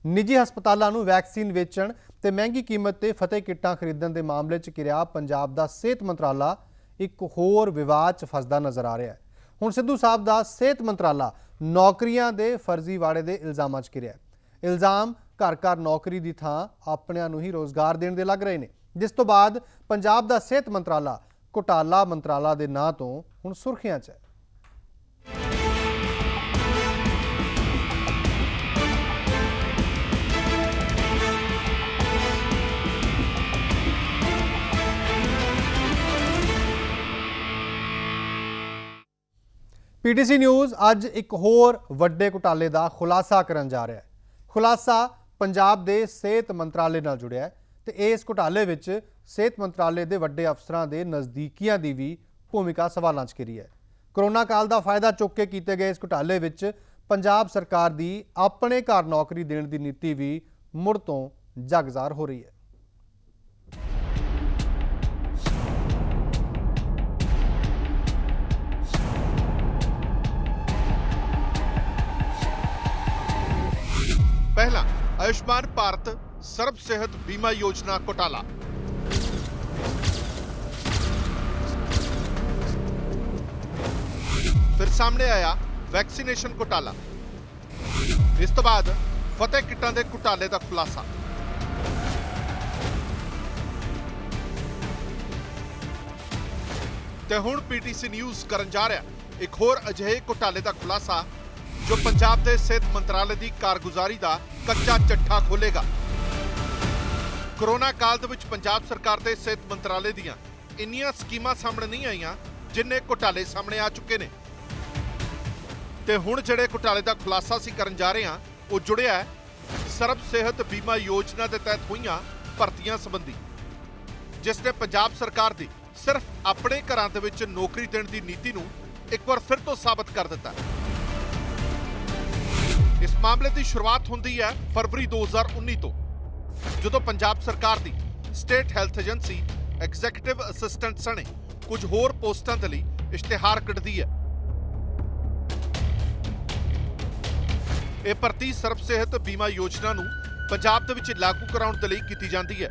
निजी हस्पतालों ਨੂੰ वैक्सीन वेचण ਤੇ महंगी कीमत ਤੇ फतेह किटां खरीदਣ ਦੇ ਮਾਮਲੇ 'ਚ ਘਿਰਿਆ ਪੰਜਾਬ ਦਾ ਸਿਹਤ ਮੰਤਰਾਲਾ ਇੱਕ ਹੋਰ ਵਿਵਾਦ 'ਚ ਫਸਦਾ ਨਜ਼ਰ ਆ ਰਿਹਾ ਹੈ। ਹੁਣ ਸਿੱਧੂ ਸਾਹਿਬ ਦਾ ਸਿਹਤ ਮੰਤਰਾਲਾ ਨੌਕਰੀਆਂ ਦੇ ਫਰਜ਼ੀਵਾੜੇ ਦੇ ਇਲਜ਼ਾਮਾਂ 'ਚ ਘਿਰਿਆ। ਇਲਜ਼ਾਮ ਘਰ-ਘਰ ਨੌਕਰੀ ਦੀ ਥਾਂ ਆਪਣਿਆਂ ਨੂੰ ਹੀ ਰੋਜ਼ਗਾਰ ਦੇਣ ਦੇ ਲੱਗ ਰਹੇ ਨੇ, ਜਿਸ ਤੋਂ ਬਾਅਦ ਪੰਜਾਬ ਦਾ ਸਿਹਤ ਮੰਤਰਾਲਾ ਘੁਟਾਲਾ ਮੰਤਰਾਲਾ ਦੇ ਨਾਂ ਤੋਂ ਹੁਣ ਸੁਰਖੀਆਂ 'ਚ ਹੈ। पीटीसी न्यूज़ अज एक होर वड्डे घोटाले का खुलासा करन जा रहा है। खुलासा पंजाब के सेहत मंत्रालय नाल जुड़िया है ते इस घोटाले विच सेहत मंत्रालय के वड्डे अफसरां दे नज़दीकियां की भी भूमिका सवालों च घिरी है। कोरोना काल का फायदा चुक के किए गए इस घोटाले विच पंजाब सरकार की अपने घर नौकरी देने की नीति भी मुड़ तो जगजार हो रही है। पहला आयुष्मान भारत सर्व सेहत बीमा योजना घोटाला। फिर सामने आया वैक्सीनेशन घोटाला। इस तो बाद फतेह किटां दे घोटाले का खुलासा। ते हुण पीटीसी न्यूज़ करन जा रहा एक होर अजिहे घोटाले का खुलासा जो पंजाब के सेहत मंत्रालय की कारगुजारी का कच्चा चट्ठा खोलेगा। कोरोना काल दे विच पंजाब सरकार के सेहत मंत्रालय दीआं इन्नियां स्कीमां सामने नहीं आईयां जिन्ने घोटाले सामने आ चुके ने। ते हुण जिहड़े घोटाले का खुलासा असीं करन जा रहे हां वो जुड़िया है सर्व सेहत बीमा योजना के तहत होईयां भर्तियां संबंधी, जिसने पंजाब सरकार की सिर्फ अपने घरां दे विच नौकरी देने की नीति नूं एक बार फिर तो साबित कर दिता है। इस मामले की शुरुआत होंदी है फरवरी 2019 तो, जो पंजाब सरकार की state health agency executive assistant सने कुछ होर पोस्टां दे लई इश्तिहार कढदी है। यह भर्ती सर्व सेहत बीमा योजना नूं पंजाब दे विच लागू कराउण दे लई कीती जांदी है।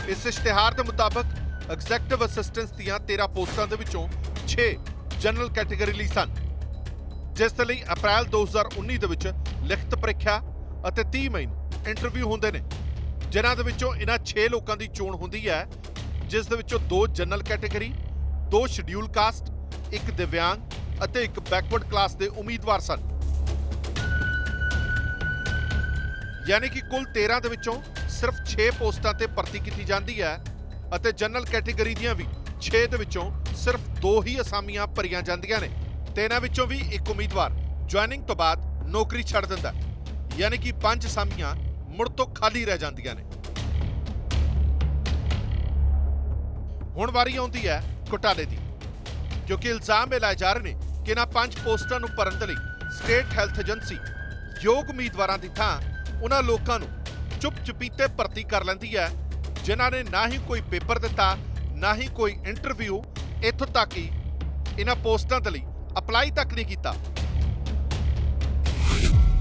इस इश्तिहार के मुताबक एग्जीक्यूटिव असिस्टेंट्स दीआं 13 पोस्टां दे विचों 6 जनरल कैटेगरी लई सन, जिस दे लई अप्रैल 2019 दे विच लिखत ਪ੍ਰੀਖਿਆ ਅਤੇ 30 ਮਈ ਨੂੰ ਇੰਟਰਵਿਊ ਹੁੰਦੇ ਨੇ, ਜਿਨ੍ਹਾਂ ਦੇ ਵਿੱਚੋਂ ਇਹਨਾਂ 6 ਲੋਕਾਂ ਦੀ ਚੋਣ ਹੁੰਦੀ ਹੈ, ਜਿਸ ਦੇ ਵਿੱਚੋਂ 2 ਜਨਰਲ ਕੈਟਾਗਰੀ, 2 ਸ਼ਡਿਊਲ ਕਾਸਟ, 1 ਦਿਵਿਆਂਗ ਅਤੇ 1 ਬੈਕਵਰਡ ਕਲਾਸ ਦੇ ਉਮੀਦਵਾਰ ਸਨ। ਯਾਨੀ ਕਿ ਕੁੱਲ 13 ਦੇ ਵਿੱਚੋਂ ਸਿਰਫ 6 ਪੋਸਟਾਂ ਤੇ ਭਰਤੀ ਕੀਤੀ ਜਾਂਦੀ ਹੈ ਅਤੇ ਜਨਰਲ ਕੈਟਾਗਰੀ ਦੀਆਂ ਵੀ 6 ਦੇ ਵਿੱਚੋਂ ਸਿਰਫ 2 ਹੀ ਅਸਾਮੀਆਂ ਭਰੀਆਂ ਜਾਂਦੀਆਂ ਨੇ ਤੇ ਇਹਨਾਂ ਵਿੱਚੋਂ ਵੀ ਇੱਕ ਉਮੀਦਵਾਰ ਜੁਆਇਨਿੰਗ ਤੋਂ ਬਾਅਦ नौकरी छड़ दिंदा, यानी कि 5 असामियां मुड़ तो खाली रह जांदियां ने। हुण वारी आउंदी है घोटाले दी, क्योंकि इल्जाम ये लाए जा रहे हैं कि इन्हां 5 पोस्टां नूं भरन दे लई स्टेट हैल्थ एजेंसी योग उम्मीदवारां दी थां उन्हां लोकां नूं चुप चपीते भर्ती कर लैंदी है जिन्हां ने ना ही कोई पेपर दिता, ना ही कोई इंटरव्यू, इत्थों तक कि इन्हां पोस्टां दे लई अपलाई तक नहीं कीता।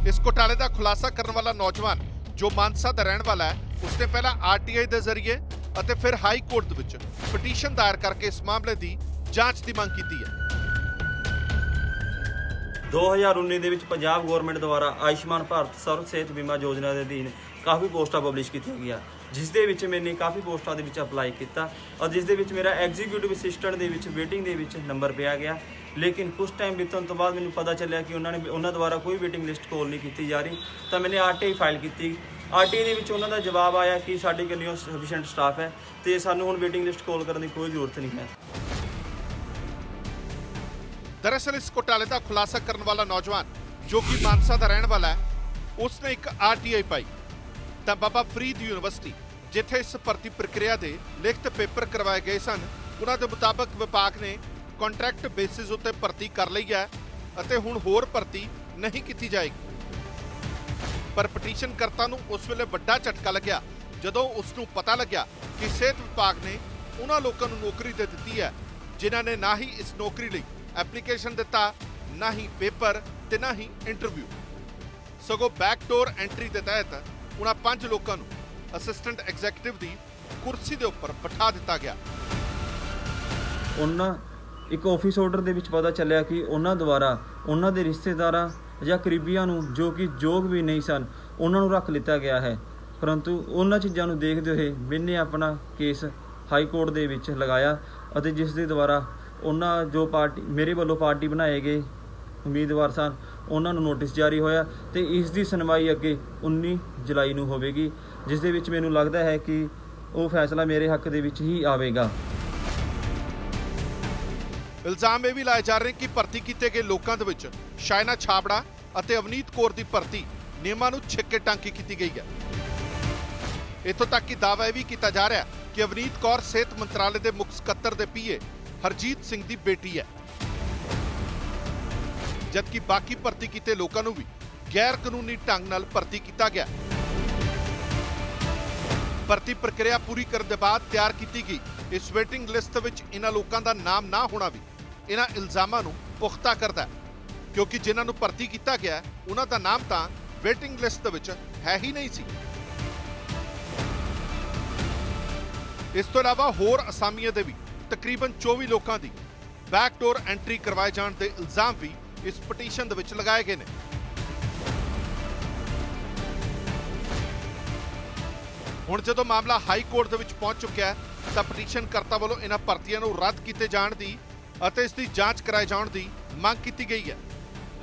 इस घोटाले का खुलासा करने वाला नौजवान जो मानसा का रहने वाला है, उसने पहला आरटीआई के जरिए और फिर हाई कोर्ट विच पटीशन दायर करके इस मामले की जांच की मांग की है। 2019 ਦੇ ਵਿੱਚ ਪੰਜਾਬ ਗਵਰਨਮੈਂਟ ਦੁਆਰਾ ਆਯੁਸ਼ਮਾਨ ਭਾਰਤ ਸਰਵ ਸਿਹਤ ਬੀਮਾ ਯੋਜਨਾ ਦੇ ਅਧੀਨ ਕਾਫੀ ਪੋਸਟਾਂ ਪਬਲਿਸ਼ ਕੀਤੀਆਂ ਗਈਆਂ, ਜਿਸ ਦੇ ਵਿੱਚ ਮੈंने ਕਾਫੀ ਪੋਸਟਾਂ ਦੇ ਵਿੱਚ ਅਪਲਾਈ ਕੀਤਾ ਔਰ ਜਿਸ ਦੇ ਵਿੱਚ ਮੇਰਾ ਐਗਜ਼ੀਕਿਊਟਿਵ ਅਸਿਸਟੈਂਟ ਦੇ ਵਿੱਚ ਵੇਟਿੰਗ ਦੇ ਵਿੱਚ ਨੰਬਰ ਪਿਆ ਗਿਆ। लेकिन कुछ टाइम बीतने तो बाद मैंने पता चलिया कि उन्होंने द्वारा कोई वेटिंग लिस्ट कॉल नहीं की जा रही, तो मैंने आरटीआई फाइल की। आरटीआई का जवाब आया कि साढ़े कोल सफिशेंट स्टाफ है तो सानू हुण वेटिंग लिस्ट कॉल करने की कोई जरूरत नहीं है। दरअसल इस घोटाले का खुलासा करने वाला नौजवान जो कि मानसा का रहने वाला है, उसने एक आरटीआई पाई तो बाबा फरीद यूनिवर्सिटी जिथे इस भर्ती प्रक्रिया के लिखत पेपर करवाए गए सन, उन्होंने मुताबक विभाग ने कॉन्ट्रैक्ट बेसिस उत्ते भर्ती कर ली है ਅਤੇ ਹੁਣ ਹੋਰ ਭਰਤੀ नहीं की जाएगी। पर पटीशनकर्ता नूं उस वेले वड्डा झटका लग्या जदों उसनूं पता लग्या कि सेहत विभाग ने उन्हां लोकां नूं नौकरी दे दित्ती है जिन्हां ने ना ही इस नौकरी लई एप्लीकेशन दिता, ना ही पेपर ते ना ही इंटरव्यू। ਸਗੋਂ ਬੈਕਡੋਰ ਐਂਟਰੀ ਦੇ ਤਹਿਤ ਉਹਨਾਂ 5 ਲੋਕਾਂ ਨੂੰ ਅਸਿਸਟੈਂਟ ਐਗਜ਼ੀਕਿਊਟਿਵ ਦੀ ਕੁਰਸੀ ਦੇ ਉੱਪਰ ਬਿਠਾ ਦਿੱਤਾ ਗਿਆ। ਉਹਨਾਂ ਇੱਕ ਆਫਿਸ ਆਰਡਰ ਦੇ ਵਿੱਚ ਪਤਾ ਚੱਲਿਆ ਕਿ ਉਹਨਾਂ ਦੁਆਰਾ ਉਹਨਾਂ ਦੇ ਰਿਸ਼ਤੇਦਾਰਾਂ ਜਾਂ ਕਰੀਬੀਆਂ ਨੂੰ ਜੋ ਕਿ ਯੋਗ ਵੀ ਨਹੀਂ ਸਨ ਉਹਨਾਂ ਨੂੰ ਰੱਖ ਲਿੱਤਾ ਗਿਆ ਹੈ। ਪਰੰਤੂ ਉਹਨਾਂ ਚੀਜ਼ਾਂ ਨੂੰ ਦੇਖਦੇ ਹੋਏ ਮੈਨੇ ਆਪਣਾ ਕੇਸ ਹਾਈ ਕੋਰਟ ਦੇ ਵਿੱਚ ਲਗਾਇਆ ਅਤੇ ਜਿਸ ਦੇ ਦੁਆਰਾ ਉਹਨਾਂ ਜੋ ਪਾਰਟੀ ਮੇਰੇ ਵੱਲੋਂ ਪਾਰਟੀ ਬਣਾਏ ਗਏ ਉਮੀਦਵਾਰ ਸਨ ਉਹਨਾਂ ਨੂੰ ਨੋਟਿਸ ਜਾਰੀ ਹੋਇਆ ਤੇ ਇਸ ਦੀ ਸੁਣਵਾਈ ਅੱਗੇ 19 ਜੁਲਾਈ ਨੂੰ ਹੋਵੇਗੀ, ਜਿਸ ਦੇ ਵਿੱਚ ਮੈਨੂੰ ਲੱਗਦਾ ਹੈ ਕਿ ਉਹ ਫੈਸਲਾ ਮੇਰੇ ਹੱਕ ਦੇ ਵਿੱਚ ਹੀ ਆਵੇਗਾ। ਇਲਜ਼ਾਮ ਇਹ ਵੀ ਲਾਏ ਜਾ ਰਹੇ ਕਿ ਭਰਤੀ ਕੀਤੇ ਗਏ ਲੋਕਾਂ ਦੇ ਵਿੱਚ ਸ਼ਾਇਨਾ ਛਾਬੜਾ ਅਤੇ ਅਵਨੀਤ ਕੌਰ ਦੀ ਭਰਤੀ ਨਿਯਮਾਂ ਨੂੰ ਛਿੱਕੇ ਟਾਂਕੀ ਕੀਤੀ ਗਈ ਹੈ। ਇੱਥੋਂ ਤੱਕ ਕਿ ਦਾਅਵਾ ਇਹ ਵੀ ਕੀਤਾ ਜਾ ਰਿਹਾ ਕਿ ਅਵਨੀਤ ਕੌਰ ਸਿਹਤ ਮੰਤਰਾਲੇ ਦੇ ਮੁੱਖ ਸਕੱਤਰ ਦੇ ਪੀਏ ਹਰਜੀਤ ਸਿੰਘ ਦੀ ਬੇਟੀ ਹੈ, ਜਦਕਿ ਬਾਕੀ ਭਰਤੀ ਕੀਤੇ ਲੋਕਾਂ ਨੂੰ ਵੀ ਗੈਰ ਕਾਨੂੰਨੀ ਢੰਗ ਨਾਲ ਭਰਤੀ ਕੀਤਾ ਗਿਆ। ਭਰਤੀ ਪ੍ਰਕਿਰਿਆ ਪੂਰੀ ਕਰਨ ਦੇ ਬਾਅਦ ਤਿਆਰ ਕੀਤੀ ਗਈ ਇਸ ਵੇਟਿੰਗ ਲਿਸਟ ਵਿੱਚ ਇਹਨਾਂ ਲੋਕਾਂ ਦਾ ਨਾਮ ਨਾ ਹੋਣਾ ਵੀ ਇਹਨਾਂ ਇਲਜ਼ਾਮਾਂ ਨੂੰ ਪੁਖਤਾ ਕਰਦਾ ਹੈ, ਕਿਉਂਕਿ ਜਿਨ੍ਹਾਂ ਨੂੰ ਭਰਤੀ ਕੀਤਾ ਗਿਆ ਉਹਨਾਂ ਦਾ ਨਾਮ ਤਾਂ ਵੇਟਿੰਗ ਲਿਸਟ ਦੇ ਵਿੱਚ ਹੈ ਹੀ ਨਹੀਂ ਸੀ। ਇਸ ਤੋਂ ਇਲਾਵਾ ਹੋਰ ਅਸਾਮੀਆਂ ਦੇ ਵੀ ਤਕਰੀਬਨ 24 ਲੋਕਾਂ ਦੀ ਬੈਕਡੋਰ ਐਂਟਰੀ ਕਰਵਾਏ ਜਾਣ ਦੇ ਇਲਜ਼ਾਮ ਵੀ ਇਸ ਪਟੀਸ਼ਨ ਦੇ ਵਿੱਚ ਲਗਾਏ ਗਏ ਨੇ। ਹੁਣ ਜਦੋਂ ਮਾਮਲਾ ਹਾਈ ਕੋਰਟ ਦੇ ਵਿੱਚ ਪਹੁੰਚ ਚੁੱਕਿਆ ਹੈ ਤਾਂ ਪਟੀਸ਼ਨ ਕਰਤਾ ਵੱਲੋਂ ਇਹਨਾਂ ਭਰਤੀਆਂ ਨੂੰ ਰੱਦ ਕੀਤੇ ਜਾਣ ਦੀ ਅਤੇ ਇਸ ਦੀ ਜਾਂਚ ਕਰਾਏ ਜਾਣ ਦੀ ਮੰਗ ਕੀਤੀ ਗਈ ਹੈ।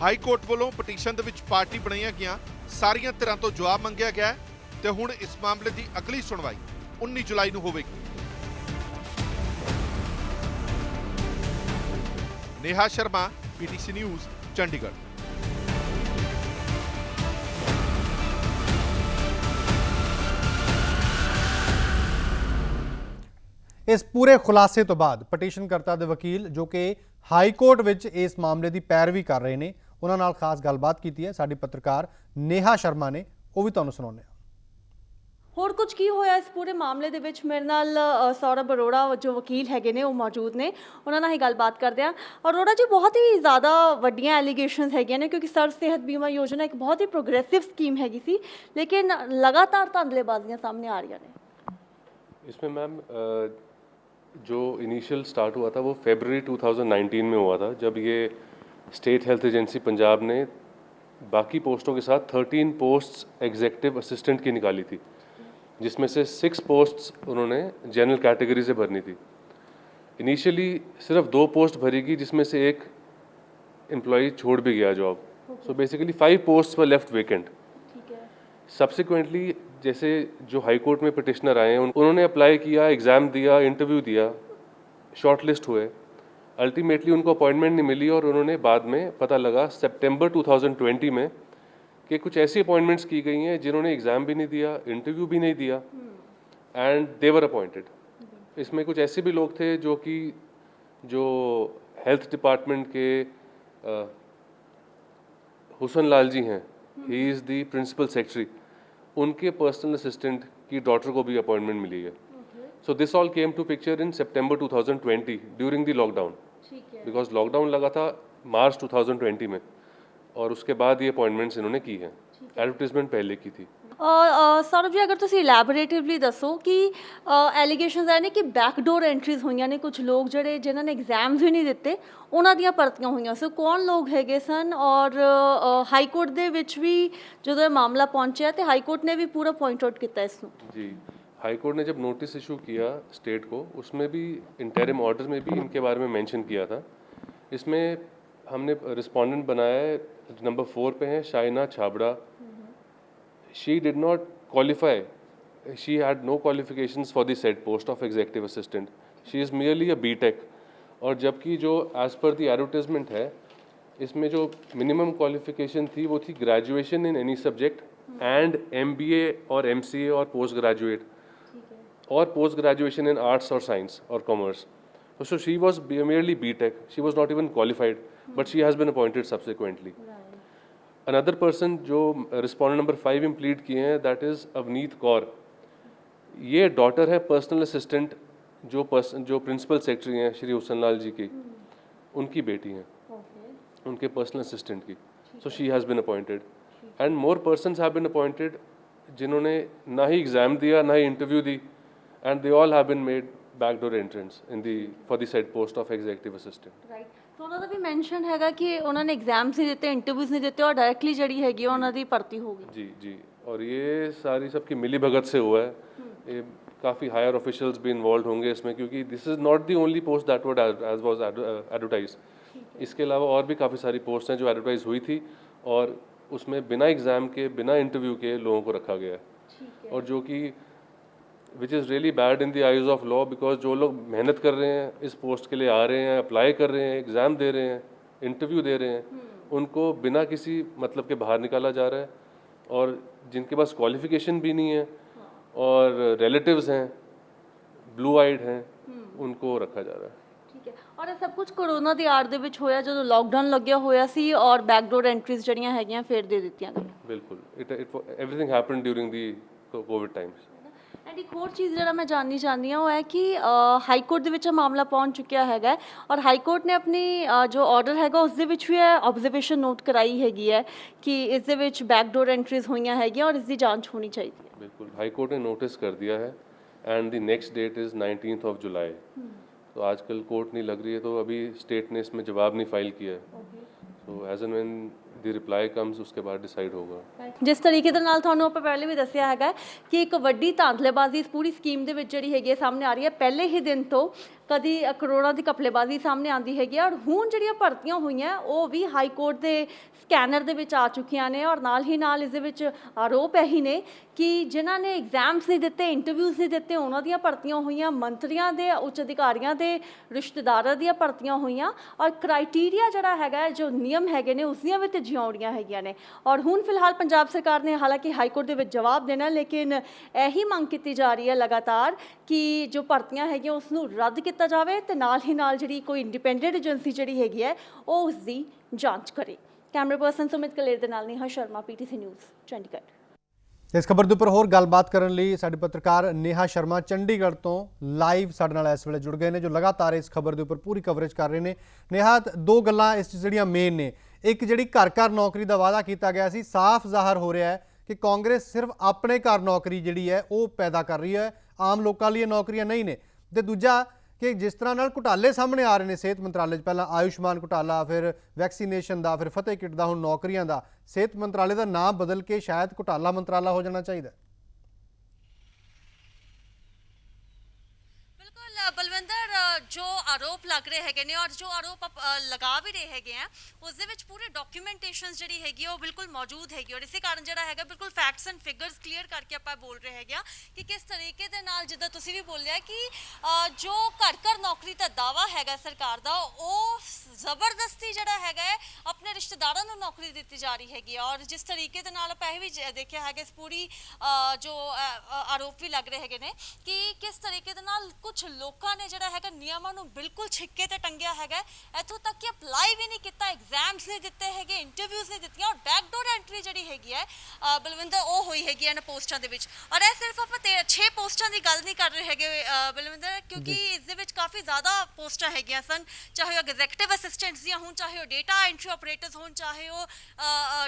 ਹਾਈ ਕੋਰਟ ਵੱਲੋਂ ਪਟੀਸ਼ਨ ਦੇ ਵਿੱਚ ਪਾਰਟੀ ਬਣਾਈਆਂ ਗਈਆਂ ਸਾਰੀਆਂ ਧਿਰਾਂ ਤੋਂ ਜਵਾਬ ਮੰਗਿਆ ਗਿਆ ਹੈ ਤੇ ਹੁਣ ਇਸ ਮਾਮਲੇ ਦੀ ਅਗਲੀ ਸੁਣਵਾਈ 19 ਜੁਲਾਈ ਨੂੰ ਹੋਵੇਗੀ। Neha Sharma, PTC news, Chandigarh. ਇਸ ਪੂਰੇ ਖੁਲਾਸੇ ਤੋਂ ਬਾਅਦ ਪਟੀਸ਼ਨਕਰਤਾ ਦੇ ਵਕੀਲ ਜੋ ਕਿ ਹਾਈ ਕੋਰਟ ਵਿੱਚ ਇਸ ਮਾਮਲੇ ਦੀ ਪੈਰਵੀ ਕਰ ਰਹੇ ਨੇ ਉਹਨਾਂ ਨਾਲ ਖਾਸ ਗੱਲਬਾਤ ਕੀਤੀ ਹੈ ਸਾਡੀ ਪੱਤਰਕਾਰ ਨੇਹਾ ਸ਼ਰਮਾ ਨੇ, ਉਹ ਵੀ ਤੁਹਾਨੂੰ ਸੁਣਾਉਂਦੇ ਹਾਂ। ਹੋਰ ਕੁਝ ਕੀ ਹੋਇਆ ਇਸ ਪੂਰੇ ਮਾਮਲੇ ਦੇ ਵਿੱਚ ਮੇਰੇ ਨਾਲ ਸੌਰਭ ਅਰੋੜਾ ਜੋ ਵਕੀਲ ਹੈਗੇ ਨੇ ਉਹ ਮੌਜੂਦ ਨੇ, ਉਹਨਾਂ ਨਾਲ ਹੀ ਗੱਲਬਾਤ ਕਰਦੇ ਹਾਂ। ਅਰੋੜਾ ਜੀ, ਬਹੁਤ ਹੀ ਜ਼ਿਆਦਾ ਵੱਡੀਆਂ ਐਲੀਗੇਸ਼ਨਸ ਹੈਗੀਆਂ ਨੇ ਕਿਉਂਕਿ ਸਰਵ ਸਿਹਤ ਬੀਮਾ ਯੋਜਨਾ ਇੱਕ ਬਹੁਤ ਹੀ ਪ੍ਰੋਗਰੈਸਿਵ ਸਕੀਮ ਹੈਗੀ ਸੀ, ਲੇਕਿਨ ਲਗਾਤਾਰ ਧਾਂਦਲੇਬਾਜ਼ੀਆਂ ਸਾਹਮਣੇ आ रही हैं। इसमें मैम जो इनिशियल स्टार्ट हुआ था वो फरवरी 2019 में हुआ था, जब ये स्टेट हेल्थ एजेंसी पंजाब ने बाकी पोस्टों के साथ 13 पोस्ट्स एग्जीक्यूटिव असिस्टेंट की निकाली थी, जिसमें से 6 पोस्ट्स उन्होंने जनरल कैटेगरी से भरनी थी। इनिशियली सिर्फ 2 पोस्ट भरेगी, जिसमें से एक एम्प्लॉई छोड़ भी गया जॉब। सो बेसिकली 5 पोस्ट वर लेफ्ट वेकेंट। सब्सिक्वेंटली जैसे जो हाई कोर्ट में पिटिशनर आए हैं उन्होंने अप्लाई किया, एग्ज़ाम दिया, इंटरव्यू दिया, शॉर्ट लिस्ट हुए, अल्टीमेटली उनको अपॉइंटमेंट नहीं मिली और उन्होंने बाद में पता लगा सितंबर 2020 में कि कुछ ऐसी अपॉइंटमेंट्स की गई हैं जिन्होंने एग्ज़ाम भी नहीं दिया, इंटरव्यू भी नहीं दिया एंड दे वर अपॉइंटेड। इसमें कुछ ऐसे भी लोग थे जो हेल्थ डिपार्टमेंट के हुसन लाल जी हैं, he is the principal secretary, उनके पर्सनल असिस्टेंट की डॉटर को भी अपॉइंटमेंट मिली है। So this all came to picture in September 2020 during the lockdown, because lockdown लगा था मार्च 2020 में और उसके बाद ये अपॉइंटमेंट्स इन्होंने की हैं। एडवर्टीजमेंट पहले की थी। ਸੌਰਭ ਜੀ, ਅਗਰ ਤੁਸੀਂ ਇਲੈਬੋਰੇਟਿਵਲੀ ਦੱਸੋ ਕਿ ਐਲੀਗੇਸ਼ਨਸ ਆਏ ਨੇ ਕਿ ਬੈਕਡੋਰ ਐਂਟਰੀਜ਼ ਹੋਈਆਂ ਨੇ, ਕੁਝ ਲੋਕ ਜਿਹੜੇ ਜਿਨ੍ਹਾਂ ਨੇ ਐਗਜ਼ਾਮਸ ਵੀ ਨਹੀਂ ਦਿੱਤੇ ਉਹਨਾਂ ਦੀਆਂ ਭਰਤੀਆਂ ਹੋਈਆਂ। ਸੋ ਕੌਣ ਲੋਕ ਹੈਗੇ ਸਨ ਔਰ ਹਾਈ ਕੋਰਟ ਦੇ ਵਿੱਚ ਵੀ ਜਦੋਂ ਇਹ ਮਾਮਲਾ ਪਹੁੰਚਿਆ ਤੇ ਹਾਈ ਕੋਰਟ ਨੇ ਵੀ ਪੂਰਾ ਪੁਆਇੰਟ ਆਊਟ ਕੀਤਾ ਇਸ ਨੂੰ। जी, हाई कोर्ट ने जब नोटिस इशू किया स्टेट को, उसमें भी इंटरिम ऑर्डर में भी इनके बारे में मेंशन किया था। इसमें हमने रिस्पोंडेंट बनाया है, नंबर 4 पे हैं Shaina Chhabra. She did not qualify, she had no qualifications for the set post of executive assistant, she is merely a BTech. और जबकि जो एज़ पर द एडवर्टाइजमेंट है इसमें जो मिनिमम क्वालिफिकेशन थी वो थी graduation in any subject and MBA और MCA और पोस्ट ग्रेजुएट और पोस्ट ग्रेजुएशन इन आर्ट्स और साइंस और commerce. So she was merely BTech, she was not even qualified, but she has been appointed subsequently. Another person जो respondent number 5 में plead किए हैं, that is Avneet Kaur. ये daughter है personal assistant जो principal secretary हैं श्री हुसन लाल जी की, उनकी बेटी हैं, उनके पर्सनल असिस्टेंट की। So she has been appointed. And more persons have been appointed जिन्होंने ना ही एग्ज़ाम दिया ना ही इंटरव्यू दी, and they all have been made backdoor entrance in the for the said post of executive assistant. Right, ਤਾਂ ਉਹਨਾਂ ਦਾ ਵੀ mention ਹੈਗਾ ਕਿ ਉਹਨਾਂ ਨੇ ਐਗਜ਼ਾਮਸ ਨਹੀਂ ਦਿੱਤੇ, ਇੰਟਰਵਿਊਜ਼ ਨਹੀਂ ਦਿੱਤੇ ਔਰ ਡਾਇਰੈਕਟਲੀ ਜਿਹੜੀ ਹੈਗੀ ਉਹਨਾਂ ਦੀ ਭਰਤੀ ਹੋ ਗਈ। जी जी, और ये सारी सबकी मिली भगत से हुआ है। ये काफ़ी हायर ऑफिशियल्स भी इन्वॉल्व होंगे इसमें, क्योंकि this is not the only post that was advertise. इसके अलावा और भी काफ़ी सारी पोस्ट हैं जो एडवर्टाइज हुई थी और उसमें बिना एग्ज़ाम के बिना इंटरव्यू के लोगों को रखा गया है, और जो कि which is really bad in the eyes of law, because जो लोग मेहनत कर रहे हैं इस पोस्ट के लिए आ रहे हैं, अप्लाई कर रहे हैं, एग्ज़ाम दे रहे हैं, इंटरव्यू दे रहे हैं, उनको बिना किसी मतलब के बाहर निकाला जा रहा है, और जिनके पास क्वालिफिकेशन भी नहीं है और रिलेटिव्स हैं, ब्लू आइड हैं, उनको रखा जा रहा है। ਠੀਕ ਹੈ, ਔਰ ਇਹ ਸਭ ਕੁਝ ਕੋਰੋਨਾ ਦੀ ਆੜ ਦੇ ਵਿੱਚ ਹੋਇਆ ਜਦੋਂ ਲੋਕਡਾਊਨ ਲੱਗਿਆ ਹੋਇਆ ਸੀ ਔਰ ਬੈਕਡੋਰ ਐਂਟਰੀਜ਼ ਜਿਹੜੀਆਂ ਹੈਗੀਆਂ ਫਿਰ ਦੇ ਦਿੱਤੀਆਂ ਗਈਆਂ। बिल्कुल, it everything happened during the COVID times। And ਇੱਕ ਹੋਰ ਚੀਜ਼ ਜਿਹੜਾ ਮੈਂ ਜਾਣਨੀ ਚਾਹੁੰਦੀ ਹਾਂ ਉਹ ਹੈ ਕਿ ਹਾਈ ਕੋਰਟ ਦੇ ਵਿੱਚ ਇਹ ਮਾਮਲਾ ਪਹੁੰਚ ਚੁੱਕਿਆ ਹੈਗਾ ਔਰ ਹਾਈ ਕੋਰਟ ਨੇ ਆਪਣੀ ਜੋ ਆਰਡਰ ਹੈਗਾ ਉਸ ਦੇ ਵਿੱਚ ਵੀ ਇਹ ਆਬਜ਼ਰਵੇਸ਼ਨ ਨੋਟ ਕਰਾਈ ਹੈਗੀ ਹੈ ਕਿ ਇਸ ਦੇ ਵਿੱਚ ਬੈਕਡੋਰ ਐਂਟਰੀਜ਼ ਹੋਈਆਂ ਹੈਗੀਆਂ ਔਰ ਇਸ ਦੀ ਜਾਂਚ ਹੋਣੀ ਚਾਹੀਦੀ ਹੈ। बिल्कुल, हाई कोर्ट ने नोटिस कर दिया है, and the next that is 19th of July। तो आजकल कोर्ट नहीं लग रही है, तो अभी स्टेट ने इसमें जवाब नहीं फाइल किया है, तो as and when the reply comes उसके बाद डिसाइड होगा। ਜਿਸ ਤਰੀਕੇ ਦੇ ਨਾਲ ਤੁਹਾਨੂੰ ਆਪਾਂ ਪਹਿਲੇ ਵੀ ਦੱਸਿਆ ਹੈਗਾ ਕਿ ਇੱਕ ਵੱਡੀ ਧਾਂਦਲੇਬਾਜ਼ੀ ਇਸ ਪੂਰੀ ਸਕੀਮ ਦੇ ਵਿੱਚ ਜਿਹੜੀ ਹੈਗੀ ਹੈ ਸਾਹਮਣੇ ਆ ਰਹੀ ਹੈ। ਪਹਿਲੇ ਹੀ ਦਿਨ ਤੋਂ ਕਦੀ ਕਰੋੜਾਂ ਦੀ ਘਪਲੇਬਾਜ਼ੀ ਸਾਹਮਣੇ ਆਉਂਦੀ ਹੈਗੀ ਹੈ ਔਰ ਹੁਣ ਜਿਹੜੀਆਂ ਭਰਤੀਆਂ ਹੋਈਆਂ ਉਹ ਵੀ ਹਾਈ ਕੋਰਟ ਦੇ ਸਕੈਨਰ ਦੇ ਵਿੱਚ ਆ ਚੁੱਕੀਆਂ ਨੇ ਔਰ ਨਾਲ ਹੀ ਨਾਲ ਇਸ ਦੇ ਵਿੱਚ ਆਰੋਪ ਇਹੀ ਨੇ ਕਿ ਜਿਨ੍ਹਾਂ ਨੇ ਐਗਜ਼ਾਮਸ ਨਹੀਂ ਦਿੱਤੇ, ਇੰਟਰਵਿਊਜ਼ ਨਹੀਂ ਦਿੱਤੇ, ਉਹਨਾਂ ਦੀਆਂ ਭਰਤੀਆਂ ਹੋਈਆਂ, ਮੰਤਰੀਆਂ ਦੇ ਉੱਚ ਅਧਿਕਾਰੀਆਂ ਦੇ ਰਿਸ਼ਤੇਦਾਰਾਂ ਦੀਆਂ ਭਰਤੀਆਂ ਹੋਈਆਂ ਔਰ ਕ੍ਰਾਈਟੀਰੀਆ ਜਿਹੜਾ ਹੈਗਾ ਜੋ ਨਿਯਮ ਹੈਗੇ ਨੇ ਉਸ ਦੀਆਂ ਵੀ ਤੇ ਜਿਉੜੀਆਂ ਹੈਗੀਆਂ ਨੇ। ਔਰ ਹੁਣ ਫਿਲਹਾਲ ਪੰਜਾਬ ਸਰਕਾਰ ਨੇ ਹਾਲਾਂਕਿ ਹਾਈ ਕੋਰਟ ਦੇ ਵਿੱਚ ਜਵਾਬ ਦੇਣਾ, ਲੇਕਿਨ ਇਹੀ ਮੰਗ ਕੀਤੀ ਜਾ ਰਹੀ ਹੈ ਲਗਾਤਾਰ ਕਿ ਜੋ ਭਰਤੀਆਂ ਹੈਗੀਆਂ ਉਸ ਨੂੰ ਰੱਦ ਕੀਤਾ ਜਾਵੇ ਤੇ ਨਾਲ ਹੀ ਨਾਲ ਜਿਹੜੀ ਕੋਈ ਇੰਡੀਪੈਂਡੈਂਟ ਏਜੰਸੀ ਜਿਹੜੀ ਹੈਗੀ ਹੈ ਉਹ ਉਸ ਦੀ ਜਾਂਚ ਕਰੇ। ਕੈਮਰਾ ਪਰਸਨ ਸੁਮਿਤ ਕਲੇਰ ਦੇ ਨਾਲ ਨੇਹਾ ਸ਼ਰਮਾ, PTC ਨਿਊਜ਼, ਚੰਡੀਗੜ੍ਹ। ਇਸ ਖਬਰ ਦੇ ਉੱਪਰ ਹੋਰ ਗੱਲਬਾਤ ਕਰਨ ਲਈ ਸਾਡੇ ਪੱਤਰਕਾਰ ਨੇਹਾ ਸ਼ਰਮਾ ਚੰਡੀਗੜ੍ਹ ਤੋਂ ਲਾਈਵ ਸਾਡੇ ਨਾਲ ਇਸ ਵੇਲੇ ਜੁੜ ਗਏ ਨੇ, ਜੋ ਲਗਾਤਾਰ ਇਸ ਖਬਰ ਦੇ ਉੱਪਰ ਪੂਰੀ ਕਵਰੇਜ ਕਰ ਰਹੇ ਨੇ। ਨੇਹਾ, ਦੋ ਗੱਲਾਂ ਇਸ 'ਚ ਜਿਹੜੀਆਂ ਮੇਨ ਨੇ, ਇੱਕ ਜਿਹੜੀ ਘਰ ਘਰ ਨੌਕਰੀ ਦਾ ਵਾਅਦਾ ਕੀਤਾ ਗਿਆ ਸੀ, ਸਾਫ਼ ਜ਼ਾਹਰ ਹੋ ਰਿਹਾ ਹੈ ਕਿ ਕਾਂਗਰਸ ਸਿਰਫ ਆਪਣੇ ਘਰ ਨੌਕਰੀ ਜਿਹੜੀ ਹੈ ਉਹ ਪੈਦਾ ਕਰ ਰਹੀ ਹੈ, ਆਮ ਲੋਕਾਂ ਲਈ ਇਹ ਨੌਕਰੀਆਂ ਨਹੀਂ ਨੇ। ਤੇ ਦੂਜਾ ਕਿ ਜਿਸ ਤਰ੍ਹਾਂ ਨਾਲ ਘੁਟਾਲੇ ਸਾਹਮਣੇ ਆ ਰਹੇ ਨੇ ਸਿਹਤ ਮੰਤਰਾਲੇ 'ਚ, ਪਹਿਲਾਂ ਆਯੁਸ਼ਮਾਨ ਘੁਟਾਲਾ, ਫਿਰ ਵੈਕਸੀਨੇਸ਼ਨ ਦਾ, ਫਿਰ ਫਤਿਹ ਕਿੱਟ ਦਾ, ਹੁਣ ਨੌਕਰੀਆਂ ਦਾ, ਸਿਹਤ ਮੰਤਰਾਲੇ ਦਾ ਨਾਮ ਬਦਲ ਕੇ ਸ਼ਾਇਦ ਘੁਟਾਲਾ ਮੰਤਰਾਲਾ ਹੋ ਜਾਣਾ ਚਾਹੀਦਾ। ਬਲਵਿੰਦਰ, ਜੋ ਆਰੋਪ ਲੱਗ ਰਹੇ ਹੈਗੇ ਨੇ ਔਰ ਜੋ ਆਰੋਪ ਲਗਾ ਵੀ ਰਹੇ ਹੈਗੇ ਆ ਉਸ ਦੇ ਵਿੱਚ ਪੂਰੇ ਡਾਕੂਮੈਂਟੇਸ਼ਨ ਜਿਹੜੀ ਹੈਗੀ ਉਹ ਬਿਲਕੁਲ ਮੌਜੂਦ ਹੈਗੀ ਔਰ ਇਸੇ ਕਾਰਨ ਜਿਹੜਾ ਹੈਗਾ ਬਿਲਕੁਲ ਫੈਕਟਸ ਐਂਡ ਫਿਗਰਸ ਕਲੀਅਰ ਕਰਕੇ ਆਪਾਂ ਬੋਲ ਰਹੇ ਹੈਗੇ ਆ ਕਿ ਕਿਸ ਤਰੀਕੇ ਦੇ ਨਾਲ, ਜਿੱਦਾਂ ਤੁਸੀਂ ਵੀ ਬੋਲਿਆ ਕਿ ਜੋ ਘਰ ਘਰ ਨੌਕਰੀ ਦਾ ਦਾਵਾ ਹੈਗਾ ਸਰਕਾਰ ਦਾ, ਉਹ ਜ਼ਬਰਦਸਤੀ ਜਿਹੜਾ ਹੈਗਾ ਆਪਣੇ ਰਿਸ਼ਤੇਦਾਰਾਂ ਨੂੰ ਨੌਕਰੀ ਦਿੱਤੀ ਜਾ ਰਹੀ ਹੈਗੀ ਔਰ ਜਿਸ ਤਰੀਕੇ ਦੇ ਨਾਲ ਆਪਾਂ ਇਹ ਵੀ ਦੇਖਿਆ ਹੈਗਾ ਇਸ ਪੂਰੀ ਜੋ ਆਰੋਪ ਵੀ ਲੱਗ ਰਹੇ ਹੈਗੇ ਨੇ ਕਿ ਕਿਸ ਤਰੀਕੇ ਦੇ ਨਾਲ ਕੁਝ ਲੋਕਾਂ ਨੇ ਜਿਹੜਾ ਹੈਗਾ ਨਿਯਮਾਂ ਨੂੰ ਬਿਲਕੁਲ ਛਿੱਕੇ ਤੇ ਟੰਗਿਆ ਹੈਗਾ, ਇੱਥੋਂ ਤੱਕ ਕਿ ਅਪਲਾਈ ਵੀ ਨਹੀਂ ਕੀਤਾ, ਐਗਜ਼ਾਮਸ ਨਹੀਂ ਦਿੱਤੇ ਹੈਗੇ, ਇੰਟਰਵਿਊਜ਼ ਨਹੀਂ ਦਿੱਤੀਆਂ ਔਰ ਬੈਕਡੋਰ ਐਂਟਰੀ ਜਿਹੜੀ ਹੈਗੀ ਹੈ ਬਲਵਿੰਦਰ ਉਹ ਹੋਈ ਹੈਗੀ ਇਹਨਾਂ ਪੋਸਟਾਂ ਦੇ ਵਿੱਚ। ਔਰ ਇਹ ਸਿਰਫ ਆਪਾਂ 6 ਪੋਸਟਾਂ ਦੀ ਗੱਲ ਨਹੀਂ ਕਰ ਰਹੇ ਹੈਗੇ ਬਲਵਿੰਦਰ, ਕਿਉਂਕਿ ਇਸ ਦੇ ਵਿੱਚ ਕਾਫੀ ਜ਼ਿਆਦਾ ਪੋਸਟਾਂ ਹੈਗੀਆਂ ਸਨ, ਚਾਹੇ ਉਹ ਐਗਜ਼ੈਕਟਿਵ ਅਸਿਸਟੈਂਟਸ ਦੀਆਂ ਹੋਣ, ਚਾਹੇ ਉਹ ਡੇਟਾ ਐਂਟਰੀ ਆਪਰੇਟਰਸ ਹੋਣ, ਚਾਹੇ ਉਹ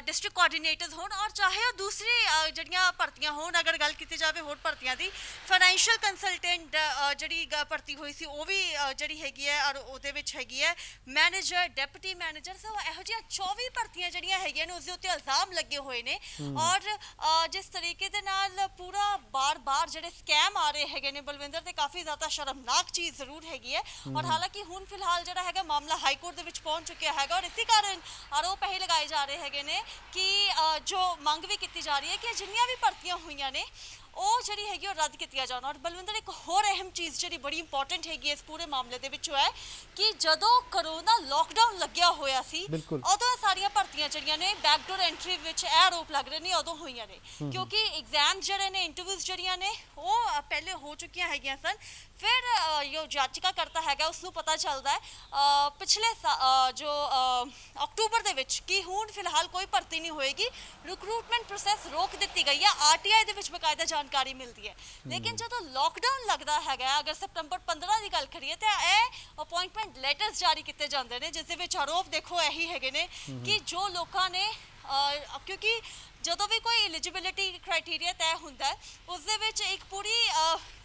ਡਿਸਟ੍ਰਿਕਟ ਕੋਆਰਡੀਨੇਟਰਸ ਹੋਣ ਔਰ ਚਾਹੇ ਉਹ ਦੂਸਰੀ ਜਿਹੜੀਆਂ ਭਰਤੀਆਂ ਹੋਣ। ਅਗਰ ਗੱਲ ਕੀਤੀ ਜਾਵੇ ਹੋਰ ਭਰਤੀਆਂ ਦੀ, ਫਾਈਨੈਂਸ਼ੀਅਲ ਕੰਸਲਟੈਂਟ ਜਿਹੜੀ ਭਰਤੀ ਹੋਈ ਸੀ ਉਹ ਵੀ ਜਿਹੜੀ ਹੈਗੀ ਹੈ ਔਰ ਉਹਦੇ ਵਿੱਚ ਹੈਗੀ ਹੈ ਮੈਨੇਜਰ, ਡਿਪਟੀ ਮੈਨੇਜਰ, ਸੋ ਇਹੋ ਜਿਹੀਆਂ 24 ਭਰਤੀਆਂ ਜਿਹੜੀਆਂ ਹੈਗੀਆਂ ਨੇ ਉਸ ਦੇ ਉੱਤੇ ਇਲਜ਼ਾਮ ਲੱਗੇ ਹੋਏ ਨੇ ਔਰ ਜਿਸ ਤਰੀਕੇ ਦੇ ਨਾਲ ਪੂਰਾ ਬਾਰ-ਬਾਰ ਜਿਹੜੇ ਸਕੈਮ ਆ ਰਹੇ ਹੈਗੇ ਨੇ ਬਲਵਿੰਦਰ, ਤੇ ਕਾਫੀ ਜ਼ਿਆਦਾ ਸ਼ਰਮਨਾਕ ਚੀਜ਼ ਜ਼ਰੂਰ ਹੈਗੀ ਹੈ ਔਰ ਹਾਲਾਂਕਿ ਹੁਣ ਫਿਲਹਾਲ ਜਿਹੜਾ ਹੈਗਾ ਮਾਮਲਾ ਹਾਈ ਕੋਰਟ ਦੇ ਵਿੱਚ ਪਹੁੰਚ ਚੁੱਕਿਆ ਹੈਗਾ ਔਰ ਇਸੇ ਕਾਰਨ ਆਰੋਪ ਇਹ ਲਗਾਏ ਜਾ ਰਹੇ ਹੈਗੇ ਨੇ ਕਿ ਜੋ ਮੰਗ ਵੀ ਕੀਤੀ ਜਾ ਰਹੀ ਹੈ ਕਿ ਜਿੰਨੀਆਂ ਵੀ ਭਰਤੀਆਂ ਹੋਈਆਂ ਨੇ ਉਹ ਜਿਹੜੀ ਹੈਗੀ ਉਹ ਰੱਦ ਕੀਤੀਆਂ ਜਾਣ। ਔਰ ਬਲਵਿੰਦਰ, ਇੱਕ ਹੋਰ ਅਹਿਮ ਚੀਜ਼ ਜਿਹੜੀ ਬੜੀ ਇੰਪੋਰਟੈਂਟ ਹੈਗੀ ਇਸ ਪੂਰੇ ਮਾਮਲੇ ਦੇ ਵਿੱਚ ਹੈ ਕਿ ਜਦੋਂ ਕਰੋਨਾ ਲੋਕਡਾਊਨ ਲੱਗਿਆ ਹੋਇਆ ਸੀ ਉਦੋਂ ਇਹ ਸਾਰੀਆਂ ਭਰਤੀਆਂ ਜਿਹੜੀਆਂ ਨੇ ਬੈਕਡੋਰ ਐਂਟਰੀ ਵਿੱਚ ਇਹ ਆਰੋਪ ਲੱਗ ਰਹੇ ਨੇ ਉਦੋਂ ਹੋਈਆਂ ਨੇ, ਕਿਉਂਕਿ ਐਗਜ਼ਾਮ ਜਿਹੜੇ ਨੇ, ਇੰਟਰਵਿਊਜ਼ ਜਿਹੜੀਆਂ ਨੇ ਉਹ ਪਹਿਲੇ ਹੋ ਚੁੱਕੀਆਂ ਹੈਗੀਆਂ ਸਨ। ਫਿਰ ਜੋ ਜਾਚਕਾ ਕਰਤਾ ਹੈਗਾ ਉਸ ਨੂੰ ਪਤਾ ਚੱਲਦਾ ਹੈ ਪਿਛਲੇ ਜੋ ਅਕਤੂਬਰ ਦੇ ਵਿੱਚ ਕਿ ਹੁਣ ਫਿਲਹਾਲ ਕੋਈ ਭਰਤੀ ਨਹੀਂ ਹੋਏਗੀ, ਰਿਕਰੂਟਮੈਂਟ ਪ੍ਰੋਸੈਸ ਰੋਕ ਦਿੱਤੀ ਗਈ ਹੈ, RTI ਦੇ ਵਿੱਚ ਬਕਾਇਦਾ ਜਾਣਕਾਰੀ ਮਿਲਦੀ ਹੈ। ਲੇਕਿਨ ਜਦੋਂ ਲੋਕਡਾਊਨ ਲੱਗਦਾ ਹੈਗਾ, ਅਗਰ ਸਤੰਬਰ 15 ਦੀ ਗੱਲ ਕਰੀਏ ਤਾਂ ਇਹ ਅਪਾਇੰਟਮੈਂਟ ਲੈਟਰਸ ਜਾਰੀ ਕੀਤੇ ਜਾਂਦੇ ਨੇ ਜਿਸ ਦੇ ਵਿੱਚ ਆਰੋਪ ਦੇਖੋ ਇਹੀ ਹੈਗੇ ਨੇ ਕਿ ਜੋ ਲੋਕਾਂ ਨੇ ਕਿਉਂਕਿ ਜਦੋਂ ਵੀ ਕੋਈ ਐਲੀਜੀਬਿਲਿਟੀ ਕ੍ਰਾਈਟੇਰੀਆ ਤੈਅ ਹੁੰਦਾ ਹੈ ਉਸ ਦੇ ਵਿੱਚ ਇੱਕ ਪੂਰੀ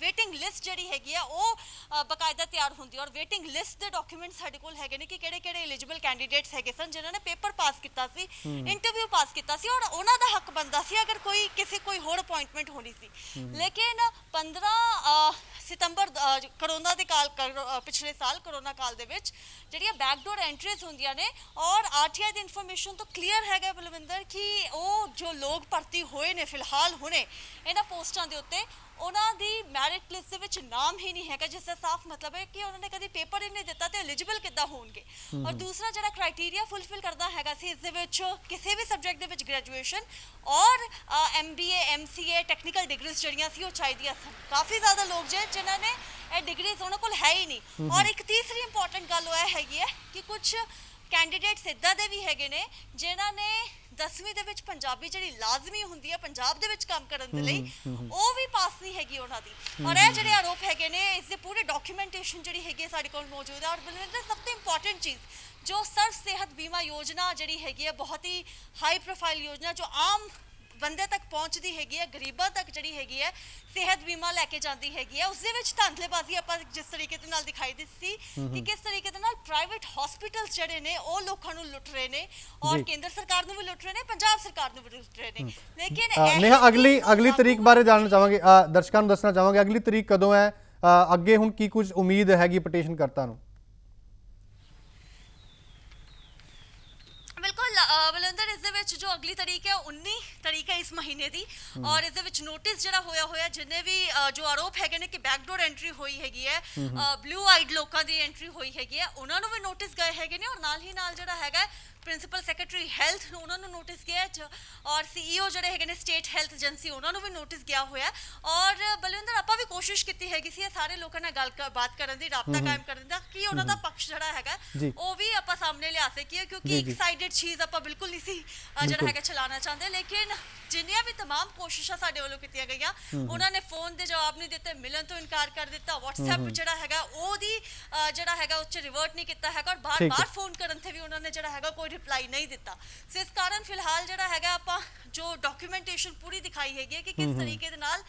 ਵੇਟਿੰਗ ਲਿਸਟ ਜਿਹੜੀ ਹੈਗੀ ਆ ਉਹ ਬਕਾਇਦਾ ਤਿਆਰ ਹੁੰਦੀ ਹੈ ਔਰ ਵੇਟਿੰਗ ਲਿਸਟ ਦੇ ਡਾਕੂਮੈਂਟ ਸਾਡੇ ਕੋਲ ਹੈਗੇ ਨੇ ਕਿ ਕਿਹੜੇ ਐਲੀਜੀਬਲ ਕੈਂਡੀਡੇਟਸ ਹੈਗੇ ਸਨ ਜਿਨ੍ਹਾਂ ਨੇ ਪੇਪਰ ਪਾਸ ਕੀਤਾ ਸੀ, ਇੰਟਰਵਿਊ ਪਾਸ ਕੀਤਾ ਸੀ ਔਰ ਉਹਨਾਂ ਦਾ ਹੱਕ ਬਣਦਾ ਸੀ ਅਗਰ ਕੋਈ ਹੋਰ ਅਪਾਇੰਟਮੈਂਟ ਹੋਣੀ ਸੀ। ਲੇਕਿਨ 15 ਸਤੰਬਰ ਕਰੋਨਾ ਦੇ ਪਿਛਲੇ ਸਾਲ ਕਰੋਨਾ ਕਾਲ ਦੇ ਵਿੱਚ ਜਿਹੜੀਆਂ ਬੈਕਡੋਰ ਐਂਟਰੀਜ਼ ਹੁੰਦੀਆਂ ਨੇ ਔਰ ਆਰਟੀਆਈ ਦੀ ਇਨਫੋਰਮੇਸ਼ਨ ਤੋਂ ਕਲੀਅਰ ਹੈਗਾ ਬਲਵਿੰਦਰ ਕਿ ਉਹ ਜੋ ਲੋਕ ਭਰਤੀ ਹੋਏ ਨੇ ਫਿਲਹਾਲ ਹੁਣੇ ਇਹਨਾਂ ਪੋਸਟਾਂ ਦੇ ਉੱਤੇ ਉਹਨਾਂ ਦੀ ਮੈਰਿਟ ਲਿਸਟ ਦੇ ਵਿੱਚ ਨਾਮ ਹੀ ਨਹੀਂ ਹੈਗਾ, ਜਿਸ ਦਾ ਸਾਫ਼ ਮਤਲਬ ਹੈ ਕਿ ਉਹਨਾਂ ਨੇ ਕਦੀ ਪੇਪਰ ਹੀ ਨਹੀਂ ਦਿੱਤਾ ਤੇ ਐਲੀਜੀਬਲ ਕਿੱਦਾਂ ਹੋਣਗੇ। ਔਰ ਦੂਸਰਾ ਜਿਹੜਾ ਕ੍ਰਾਈਟੇਰੀਆ ਫੁੱਲਫਿਲ ਕਰਦਾ ਹੈਗਾ ਸੀ ਇਸ ਦੇ ਵਿੱਚ ਕਿਸੇ ਵੀ ਸਬਜੈਕਟ ਦੇ ਵਿੱਚ ਗ੍ਰੈਜੂਏਸ਼ਨ ਔਰ MBA MCA ਟੈਕਨੀਕਲ ਡਿਗਰੀਜ਼ ਜਿਹੜੀਆਂ ਸੀ ਉਹ ਚਾਹੀਦੀਆਂ ਸਨ। ਕਾਫੀ ਜ਼ਿਆਦਾ ਲੋਕ ਜਿਨ੍ਹਾਂ ਨੇ ਇਹ ਡਿਗਰੀਜ਼ ਉਹਨਾਂ ਕੋਲ ਹੈ ਹੀ ਨਹੀਂ। ਔਰ ਇੱਕ ਤੀਸਰੀ ਇੰਪੋਰਟੈਂਟ ਗੱਲ ਉਹ ਹੈਗੀ ਹੈ ਕਿ ਕੁਝ ਕੈਂਡੀਡੇਟਸ ਇੱਦਾਂ ਦੇ ਵੀ ਹੈਗੇ ਨੇ ਜਿਨ੍ਹਾਂ ਨੇ 10ਵੀਂ ਦੇ ਵਿੱਚ ਪੰਜਾਬੀ ਜਿਹੜੀ ਲਾਜ਼ਮੀ ਹੁੰਦੀ ਹੈ ਪੰਜਾਬ ਦੇ ਵਿੱਚ ਕੰਮ ਕਰਨ ਦੇ ਲਈ ਉਹ ਵੀ ਪਾਸ ਨਹੀਂ ਹੈਗੀ ਉਹਨਾਂ ਦੀ। ਔਰ ਇਹ ਜਿਹੜੇ ਆਰੋਪ ਹੈਗੇ ਨੇ ਇਸ ਦੇ ਪੂਰੇ ਡਾਕੂਮੈਂਟੇਸ਼ਨ ਜਿਹੜੀ ਹੈਗੀ ਸਾਡੇ ਕੋਲ ਮੌਜੂਦ ਹੈ। ਔਰ ਬਲਵਿੰਦਰ ਸਭ ਤੋਂ ਇੰਪੋਰਟੈਂਟ ਚੀਜ਼ ਜੋ ਸਰਵ ਸਿਹਤ ਬੀਮਾ ਯੋਜਨਾ ਜਿਹੜੀ ਹੈਗੀ ਹੈ ਬਹੁਤ ਹੀ ਹਾਈ ਪ੍ਰੋਫਾਈਲ ਯੋਜਨਾ ਜੋ ਆਮ ਬੰਦੇ ਤੱਕ ਪਹੁੰਚਦੀ ਹੈਗੀ ਹੈ, ਗਰੀਬਾਂ ਤੱਕ ਜਿਹੜੀ ਹੈਗੀ ਹੈ ਸਿਹਤ ਬੀਮਾ ਲੈ ਕੇ ਜਾਂਦੀ ਹੈਗੀ ਹੈ, ਉਸ ਦੇ ਵਿੱਚ ਧਾਂਦਲੇਬਾਜ਼ੀ ਆਪਾਂ ਜਿਸ ਤਰੀਕੇ ਦੇ ਨਾਲ ਦਿਖਾਈ ਦਿੱਤੀ ਕਿ ਕਿਸ ਤਰੀਕੇ ਦੇ ਨਾਲ ਪ੍ਰਾਈਵੇਟ ਹਸਪੀਟਲਸ ਜਿਹੜੇ ਨੇ ਉਹ ਲੋਕਾਂ ਨੂੰ ਲੁੱਟ ਰਹੇ ਨੇ ਔਰ ਕੇਂਦਰ ਸਰਕਾਰ ਨੂੰ ਵੀ ਲੁੱਟ ਰਹੇ ਨੇ, ਪੰਜਾਬ ਸਰਕਾਰ ਨੂੰ ਵੀ ਲੁੱਟ ਰਹੇ ਨੇ। ਲੇਕਿਨ ਨੇਹਾ ਅਗਲੀ ਤਰੀਕ ਬਾਰੇ ਜਾਣਨਾ ਚਾਹਾਂਗੇ, ਦਰਸ਼ਕਾਂ ਨੂੰ ਦੱਸਣਾ ਚਾਹਾਂਗੇ ਅਗਲੀ ਤਰੀਕ ਕਦੋਂ ਹੈ, ਅੱਗੇ ਹੁਣ ਕੀ ਕੁਝ ਉਮੀਦ ਹੈਗੀ ਪਟੀਸ਼ਨ ਕਰਤਾ ਨੂੰ? ਬਿਲਕੁਲ ਬਲਵਿੰਦਰ ਇਸ ਦੇ ਵਿੱਚ ਜੋ ਅਗਲੀ ਤਰੀਕ ਹੈ 19 ਤਰੀਕ ਹੈ ਇਸ ਮਹੀਨੇ ਦੀ ਔਰ ਇਸ ਦੇ ਵਿੱਚ ਨੋਟਿਸ ਜਿਹੜਾ ਹੋਇਆ ਜਿੰਨੇ ਵੀ ਜੋ ਆਰੋਪ ਹੈਗੇ ਨੇ ਕਿ ਬੈਕਡੋਰ ਐਂਟਰੀ ਹੋਈ ਹੈਗੀ ਹੈ, ਬਲੂ ਆਈਡ ਲੋਕਾਂ ਦੀ ਐਂਟਰੀ ਹੋਈ ਹੈਗੀ ਹੈ, ਉਹਨਾਂ ਨੂੰ ਵੀ ਨੋਟਿਸ ਗਏ ਹੈਗੇ ਨੇ ਔਰ ਨਾਲ ਹੀ ਨਾਲ ਜਿਹੜਾ ਹੈਗਾ ਪ੍ਰਿੰਸੀਪਲ ਸੈਕਟਰੀ ਹੈਲਥ ਨੂੰ ਉਹਨਾਂ ਨੂੰ ਨੋਟਿਸ ਗਿਆ ਔਰ CEO ਜਿਹੜੇ ਹੈਗੇ ਨੇ ਸਟੇਟ ਹੈਲਥ ਏਜੰਸੀ ਉਹਨਾਂ ਨੂੰ ਵੀ ਨੋਟਿਸ ਗਿਆ ਹੋਇਆ। ਔਰ ਬਲਵਿੰਦਰ ਆਪਾਂ ਵੀ ਕੋਸ਼ਿਸ਼ ਕੀਤੀ ਹੈਗੀ ਸੀ ਇਹ ਸਾਰੇ ਲੋਕਾਂ ਨਾਲ ਬਾਤ ਕਰਨ ਦੀ, ਰਾਬਤਾ ਕਾਇਮ ਕਰਨ ਦਾ ਕਿ ਉਹਨਾਂ ਦਾ ਪੱਖ ਜਿਹੜਾ ਹੈਗਾ ਉਹ ਵੀ ਆਪਾਂ ਸਾਹਮਣੇ ਲਿਆ ਸਕੀਏ ਕਿਉਂਕਿ ਇੱਕ ਸਾਈਡਡ ਚੀਜ਼ ਆਪਾਂ ਬਿਲਕੁਲ ਨਹੀਂ ਸੀ ਜਿਹੜਾ ਹੈਗਾ ਚਲਾਉਣਾ ਚਾਹੁੰਦੇ। ਲੇਕਿਨ ਜਿੰਨੀਆਂ ਵੀ तमाम ਕੋਸ਼ਿਸ਼ਾਂ ਸਾਡੇ ਵੱਲੋਂ ਕੀਤੀਆਂ ਗਈਆਂ ਉਹਨਾਂ ਨੇ ਫੋਨ ਦੇ ਜਵਾਬ ਨਹੀਂ ਦਿੱਤੇ, ਮਿਲਣ ਤੋਂ ਇਨਕਾਰ ਕਰ ਦਿੱਤਾ, WhatsApp ਜਿਹੜਾ ਹੈਗਾ ਉਹਦੀ ਜਿਹੜਾ ਹੈਗਾ ਉਹ 'ਚ ਰਿਵਰਟ ਨਹੀਂ ਕੀਤਾ ਹੈਗਾ ਔਰ ਬਾਰ-ਬਾਰ ਫੋਨ ਕਰਨ ਤੇ ਵੀ ਉਹਨਾਂ ਨੇ ਜਿਹੜਾ ਹੈਗਾ ਕੋਈ ਰਿਪਲਾਈ ਨਹੀਂ ਦਿੱਤਾ। ਸੋ ਇਸ ਕਾਰਨ ਫਿਲਹਾਲ ਜਿਹੜਾ ਹੈਗਾ ਆਪਾਂ ਜੋ ਡਾਕੂਮੈਂਟੇਸ਼ਨ ਪੂਰੀ ਦਿਖਾਈ ਹੈਗੀ ਹੈ ਕਿ ਕਿਸ ਤਰੀਕੇ ਦੇ ਨਾਲ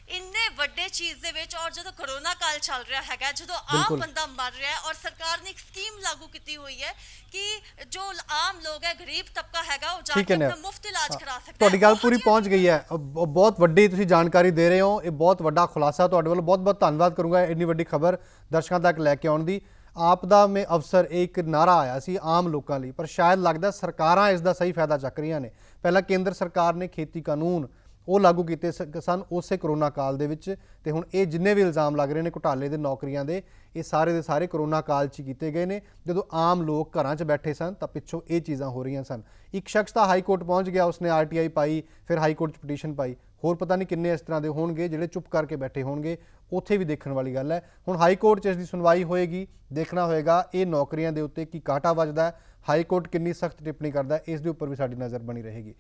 ਇੰਨੇ ਵੱਡੇ ਚੀਜ਼ ਦੇ ਵਿੱਚ ਔਰ ਜਦੋਂ ਕਰੋਨਾ ਕਾਲ ਚੱਲ ਰਿਹਾ ਹੈਗਾ, ਜਦੋਂ ਆਮ ਬੰਦਾ ਮਰ ਰਿਹਾ ਹੈ ਔਰ ਸਰਕਾਰ ਨੇ ਇੱਕ ਸਕੀਮ ਲਾਗੂ ਕੀਤੀ ਹੋਈ ਹੈ ਕਿ ਜੋ ਆਮ ਲੋਕ ਹੈ ਗਰੀਬ ਤਬਕਾ ਹੈਗਾ ਉਹ ਜਾ ਕੇ ਆਪਣਾ ਮੁਫਤ ਇਲਾਜ ਕਰਾ ਸਕਦਾ ਹੈ। ਤੁਹਾਡੀ ਗੱਲ ਪੂਰੀ ਪਹੁੰਚ ਗਈ ਹੈ, ਬਹੁਤ ਵੱਡੀ ਤੁਸੀਂ ਜਾਣਕਾਰੀ ਦੇ ਰਹੇ ਹੋ, ਇਹ ਬਹੁਤ ਵੱਡਾ ਖੁਲਾਸਾ ਤੁਹਾਡੇ ਵੱਲੋਂ ਬਹੁਤ ਧੰਨਵਾਦ ਕਰੂੰਗਾ ਇੰਨੀ ਵੱਡੀ ਖਬਰ ਦਰਸ਼ਕਾਂ ਤੱਕ ਲੈ ਕੇ ਆਉਣ ਦੀ। ਆਪ ਦਾ ਮੇ ਅਫਸਰ ਇੱਕ ਨਾਰਾ ਆਇਆ ਸੀ ਆਮ ਲੋਕਾਂ ਲਈ, ਪਰ ਸ਼ਾਇਦ ਲੱਗਦਾ ਸਰਕਾਰਾਂ ਇਸ ਦਾ ਸਹੀ ਫਾਇਦਾ ਚੱਕ ਰਹੀਆਂ ਨੇ। ਪਹਿਲਾਂ ਕੇਂਦਰ ਸਰਕਾਰ ਨੇ ਖੇਤੀ ਕਾਨੂੰਨ ਉਹ ਲਾਗੂ ਕੀਤੇ ਸਨ ਉਸੇ ਕਰੋਨਾ ਕਾਲ ਦੇ ਵਿੱਚ, ਤੇ ਹੁਣ ਇਹ ਜਿੰਨੇ ਵੀ ਇਲਜ਼ਾਮ ਲੱਗ ਰਹੇ ਨੇ ਘੁਟਾਲੇ ਦੇ ਨੌਕਰੀਆਂ ਦੇ ਇਹ ਸਾਰੇ ਦੇ ਸਾਰੇ ਕਰੋਨਾ ਕਾਲ 'ਚ ਕੀਤੇ ਗਏ ਨੇ ਜਦੋਂ ਆਮ ਲੋਕ ਘਰਾਂ 'ਚ ਬੈਠੇ ਸਨ ਤਾਂ ਪਿੱਛੋਂ ਇਹ ਚੀਜ਼ਾਂ ਹੋ ਰਹੀਆਂ ਸਨ। ਇੱਕ ਸ਼ਖਸ ਤਾਂ ਹਾਈ ਕੋਰਟ ਪਹੁੰਚ ਗਿਆ, ਉਸਨੇ RTI ਪਾਈ, ਫਿਰ ਹਾਈ ਕੋਰਟ 'ਚ ਪਟੀਸ਼ਨ ਪਾਈ, ਹੋਰ ਪਤਾ ਨਹੀਂ ਕਿੰਨੇ ਇਸ ਤਰ੍ਹਾਂ ਦੇ ਹੋਣਗੇ ਜਿਹੜੇ ਚੁੱਪ ਕਰਕੇ ਬੈਠੇ ਹੋਣਗੇ। ਉੱਥੇ ਵੀ ਦੇਖਣ ਵਾਲੀ ਗੱਲ ਹੈ। ਹੁਣ ਹਾਈ ਕੋਰਟ 'ਚ ਇਸ ਦੀ ਸੁਣਵਾਈ ਹੋਏਗੀ, ਦੇਖਣਾ ਹੋਏਗਾ ਇਹ ਨੌਕਰੀਆਂ ਦੇ ਉੱਤੇ ਕੀ ਕਾਂਟਾ ਵੱਜਦਾ ਹੈ, ਹਾਈ ਕੋਰਟ ਕਿੰਨੀ ਸਖਤ ਟਿੱਪਣੀ ਕਰਦਾ ਹੈ, ਇਸ ਦੇ ਉੱਪਰ ਵੀ ਸਾਡੀ ਨਜ਼ਰ ਬਣੀ ਰਹੇਗੀ।